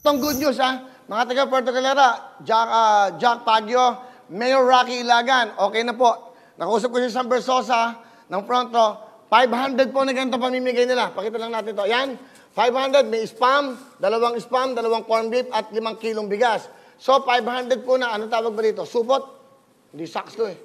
Itong good news, ha? Mga taga Puerto Galera, Jack Pagyo, Mayor Rocky Ilagan, okay na po. Nakausap ko si Sam Bersosa ng front row. 500 po na ganito pamimigay nila. Pakita lang natin to. Yan, 500. May spam, dalawang corn beef, at 5 kilong bigas. So, 500 po na. Ano tawag ba dito? Supot? Hindi saks to eh.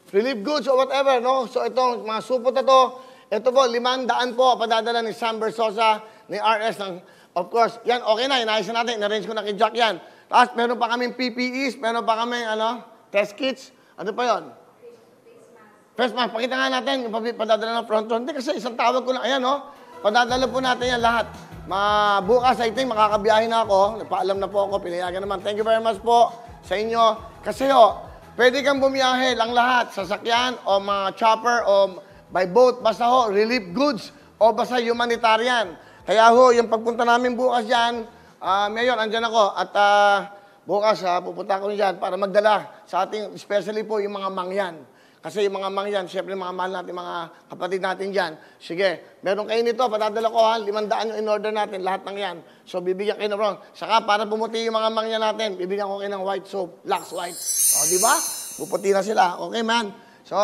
Relief goods or whatever, no? So, itong mga supot na to, ito po, 500 po, padadala ni Sam Bersosa, ni RS ng, of course, yan, okay na, inayos na natin, in-arrange ko na kay Jack yan. Tapos, meron pa kaming PPEs, meron pa kaming, test kits, ano pa yon? Face mask, pakita nga natin, yung padadala ng front row. Hindi kasi isang tawag ko lang, ayan, no? Padadala po natin yan lahat. Bukas, I think, makakabiyahin na ako, nagpaalam na po ako, pinayagan naman. Thank you very much po sa inyo. Kasi, pwede kang bumiyahe lang lahat, sasakyan, o mga chopper, o by boat, basta relief goods, o basta humanitarian. Kaya yung pagpunta namin bukas dyan, Mayor, andyan ako. At bukas, pupunta ako dyan para magdala sa ating, especially po yung mga mangyan. Kasi yung mga mangyan, siyempre mga mahal natin, mga kapatid natin dyan. Sige, meron kayo nito, patadala ko 500 yung in-order natin, lahat ng yan. So, bibigyan kayo ng wrong. Saka, para pumuti yung mga mangyan natin, bibigyan ko kayo ng white soap, Lux White. O, di ba? Puputi na sila. Okay, man. So,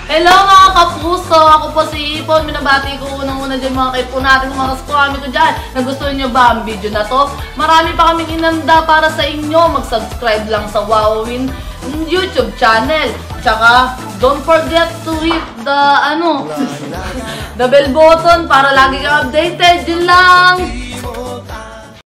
hello mga kapuso! Ako po si Ipon. Minabati ko unang-una dyan mga kaipo natin, mga kaskwami ko dyan. Nagustuhan nyo ba ang video na to? Marami pa kaming inanda para sa inyo. Mag-subscribe lang sa Wowin YouTube channel. Tsaka, don't forget to hit the, the bell button para lagi kang updated. Yun lang!